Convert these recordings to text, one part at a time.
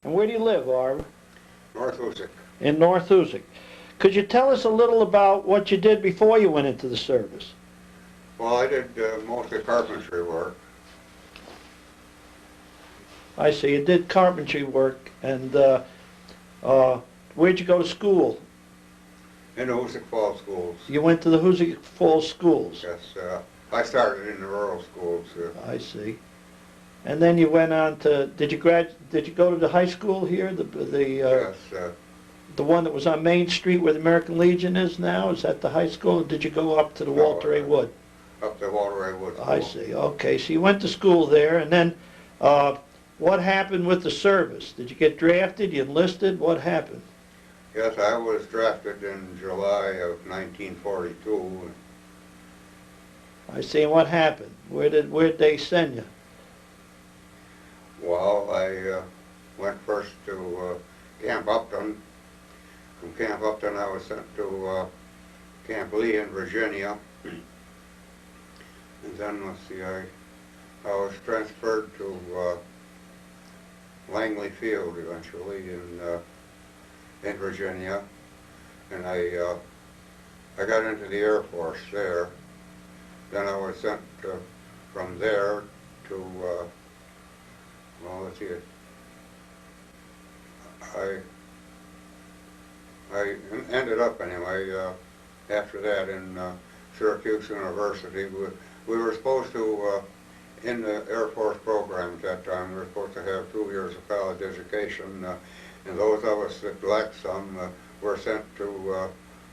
And where do you live, Arba? North Hoosick. In North Hoosick. Could you tell us a little about what you did before you went into the service? Well, I did mostly carpentry work. I see. You did carpentry work, and where'd you go to school? In the Hoosick Falls schools. You went to the Hoosick Falls schools. Yes, I started in the rural schools. I see. And then you went on to. Did you go to the high school here? Yes. The one that was on Main Street where the American Legion is now? Is that the high school? Or did you go up to the Walter A. Wood? Up to Walter A. Wood school. I see. Okay, so you went to school there, and then what happened with the service? Did you get drafted? You enlisted? What happened? Yes, I was drafted in July of 1942. I see. And what happened? Where'd they send you? Well, I went first to Camp Upton. From Camp Upton, I was sent to Camp Lee in Virginia. And then, let's see, I was transferred to Langley Field eventually in Virginia, and I got into the Air Force there. Then I was sent from there to well, let's see, I ended up anyway after that in Syracuse University. We were supposed to, in the Air Force program at that time, we were supposed to have 2 years of college education, and those of us that lacked some were sent to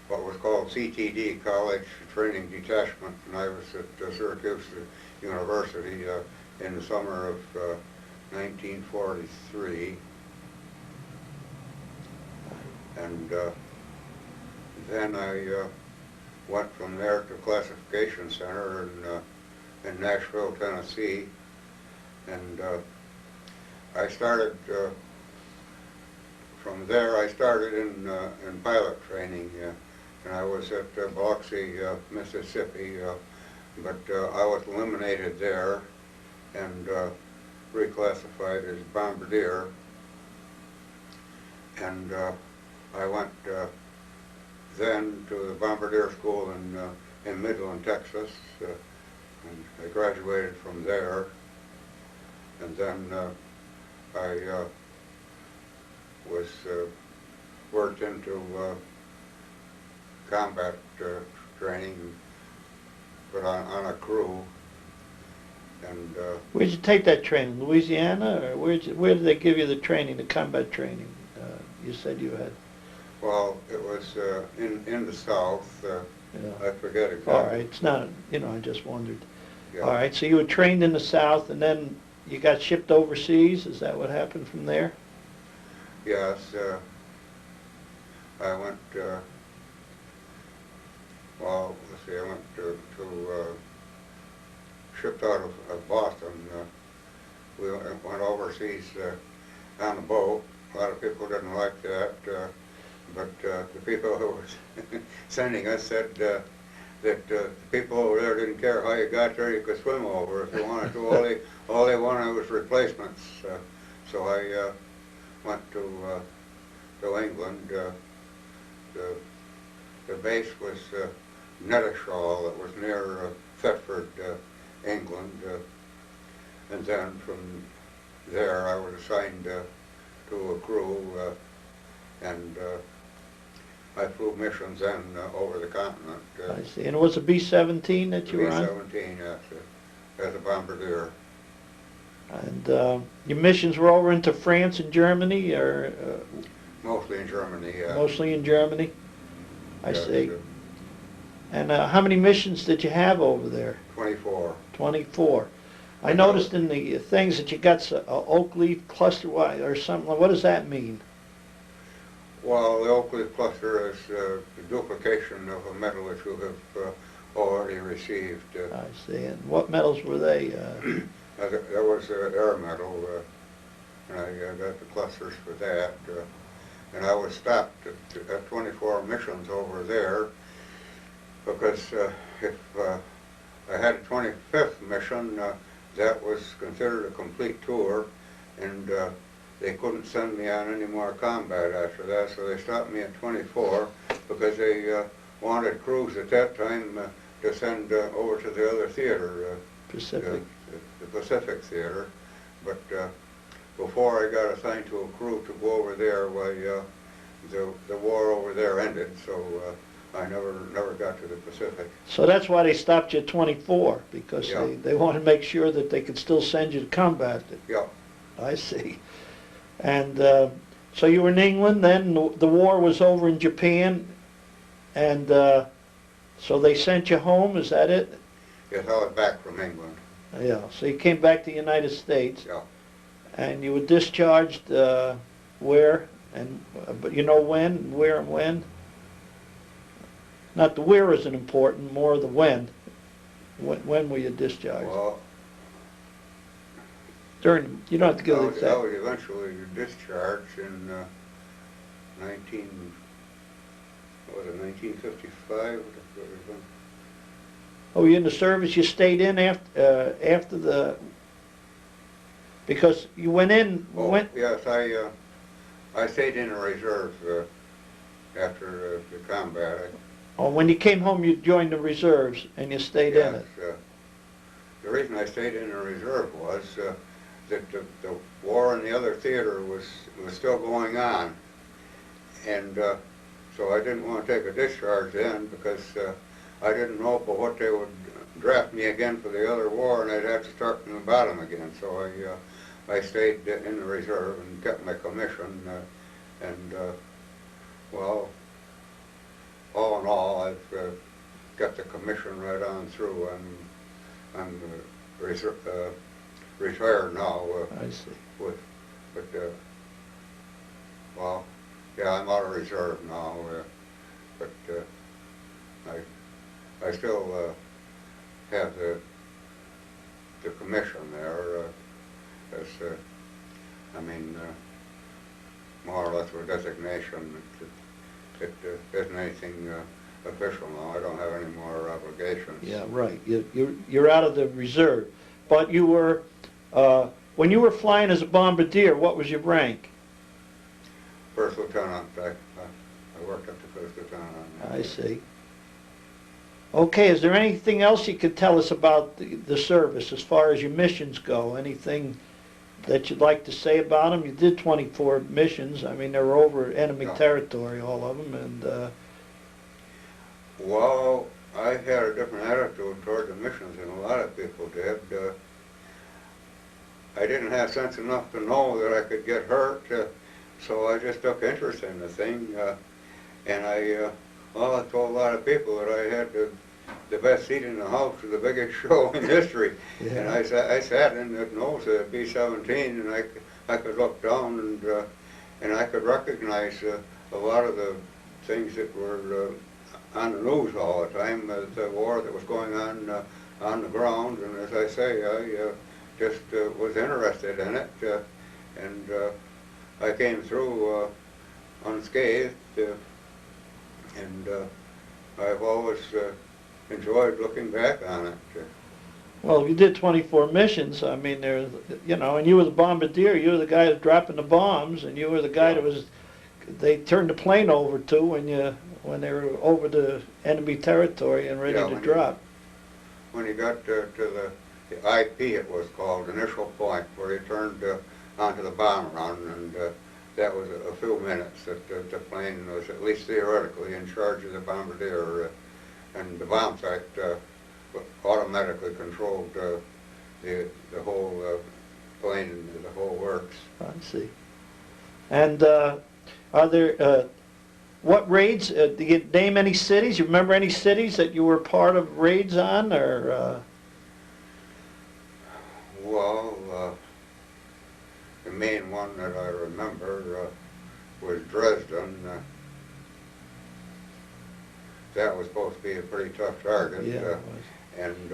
what was called CTD, College Training Detachment, and I was at Syracuse University in the summer of 1943. And then I went from there to Classification Center in Nashville, Tennessee, and I started from there. I started in pilot training, and I was at Biloxi, Mississippi, but I was eliminated there and reclassified as Bombardier, and I went then to the Bombardier School in Midland, Texas, and I graduated from there, and then I was worked into combat training, but on a crew. And where'd you take that training? Louisiana, or where did they give you the training, the combat training? You said you had. Well, it was in the South. Yeah. I forget exactly. All right, it's not. I just wondered. Yeah. All right, so you were trained in the South, and then you got shipped overseas. Is that what happened from there? Yes, I went. Well, let's see. I went to shipped out of Boston. We went overseas on a boat. A lot of people didn't like that, but the people who were sending us said that the people over there didn't care how you got there. You could swim over if you wanted to. All they wanted was replacements. So I went to England. The base was Nettishall. It was near Thetford, England, and then from there I was assigned to a crew, and I flew missions then over the continent. I see. And it was a B-17 that you were on? B-17, yes, as a bombardier. And your missions were over into France and Germany, or? Mostly in Germany, yeah. Mostly in Germany? I Yes, see. And how many missions did you have over there? 24. 24. I noticed in the things that you got oak leaf cluster or something. What does that mean? Well, the oak leaf cluster is the duplication of a medal that you have already received. I see. And what medals were they? There was an air medal, and I got the clusters for that. And I was stopped at 24 missions over there because if I had a 25th mission, that was considered a complete tour, and they couldn't send me on any more combat after that, so they stopped me at 24 because they wanted crews at that time to send over to the other theater, Pacific. the Pacific Theater. But before I got assigned to a crew to go over there, why, the war over there ended, so I never got to the Pacific. So that's why they stopped you at 24, because Yeah. they wanted to make sure that they could still send you to combat. Yeah. I see. And so you were in England then, the war was over in Japan, and so they sent you home, is that it? Yes, I was back from England. Yeah, so you came back to the United States, Yeah. and you were discharged where, and but you know when, where and when? Not the where isn't important, more the when. When were you discharged? Well, During, you don't have to go I the was exact. eventually discharged in 1955? Oh, you in the service, you stayed in after the, because you went in, Oh, yes, I stayed in the reserve after the combat. oh, when you came home, you joined the reserves, and you stayed in it. The reason I stayed in the reserve was that the war in the other theater was still going on, and so I didn't want to take a discharge then because I didn't know but what they would draft me again for the other war, and I'd have to start from the bottom again. So I stayed in the reserve and kept my commission, and well, all in all, I've got the commission right on through. I'm retired now. I see. But well, yeah, I'm out of reserve now. But I still have the commission there. As I mean, more or less a designation. It isn't anything official now. I don't have any more obligations. Yeah, right. You're out of the reserve. But you were, when you were flying as a bombardier, what was your rank? First lieutenant. I worked up to first lieutenant. I see. Okay, is there anything else you could tell us about the service as far as your missions go? Anything that you'd like to say about them? You did 24 missions. I mean, they were over enemy territory, all of them, and well, I had a different attitude toward the missions than a lot of people did. I didn't have sense enough to know that I could get hurt, so I just took interest in the thing, and I told a lot of people that I had the best seat in the house for the biggest show in history. Yeah. And I sat in the nose of B-17, and I could look down, and I could recognize a lot of the things that were on the news all the time, the war that was going on the ground. And as I say, I just was interested in it, and I came through unscathed, and I've always enjoyed looking back on it. well, you did 24 missions. I mean, there's, you know, and you were the bombardier. You were the guy that dropping the bombs, and you were the guy that was, they turned the plane over to when they were over the enemy territory and ready to drop. When you got to the IP, it was called, initial point, where you turned onto the bomb run, and that was a few minutes that the plane was, at least theoretically, in charge of the bombardier, and the bomb sight automatically controlled the whole plane and the whole works. I see. And are there, what raids, do you name any cities? You remember any cities that you were part of raids on, or? Well, the main one that I remember was Dresden. That was supposed to be a pretty tough target. Yeah, it was. And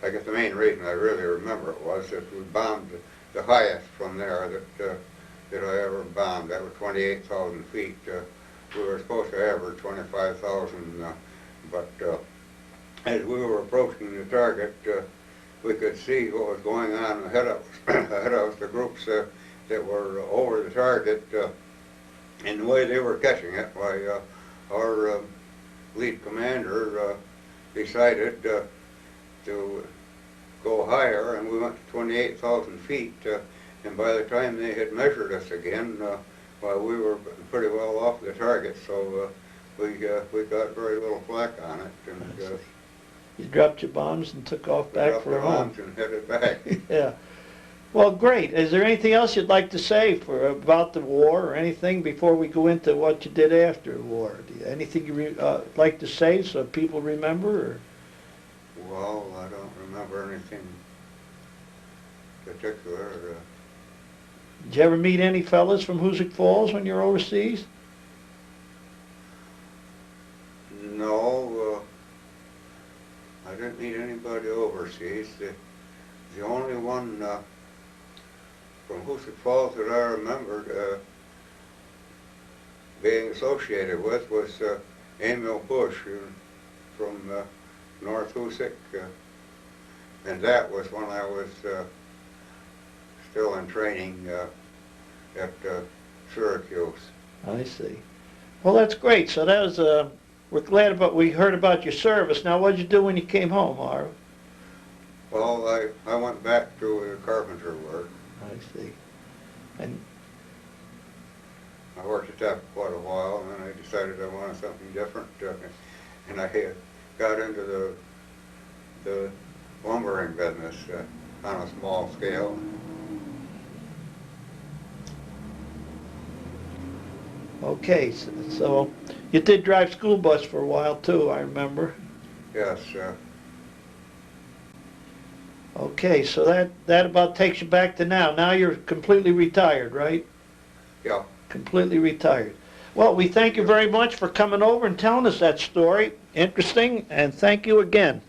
I guess the main reason I really remember it was that we bombed the highest from there that I ever bombed. That was 28,000 feet. We were supposed to average 25,000, but as we were approaching the target, we could see what was going on ahead of us. The groups that were over the target, and the way they were catching it, why our lead commander decided to go higher, and we went to 28,000 feet, and by the time they had measured us again, well, we were pretty well off the target, so we got very little flak on it, and You dropped your bombs and took off back for home. and headed back. Yeah. Well, great. Is there anything else you'd like to say about the war or anything before we go into what you did after the war? Anything you like to say so people remember? Or? Well, I don't remember anything particular. Did you ever meet any fellas from Hoosick Falls when you were overseas? No, I didn't meet anybody overseas. The only one from Hoosick Falls that I remembered being associated with was Emil Bush from North Hoosick, and that was when I was still in training at Syracuse. I see. Well, that's great. So that was, we're glad we heard about your service. Now, what did you do when you came home, Arba? Well, I went back to carpenter work. I see. And I worked at that for quite a while, and then I decided I wanted something different, and I got into the lumbering business on a small scale. okay, so you did drive school bus for a while too, I remember. Yes. Okay, so that about takes you back to now. Now you're completely retired, right? Yeah. Completely retired. Well, we thank you very much for coming over and telling us that story. Interesting, and thank you again.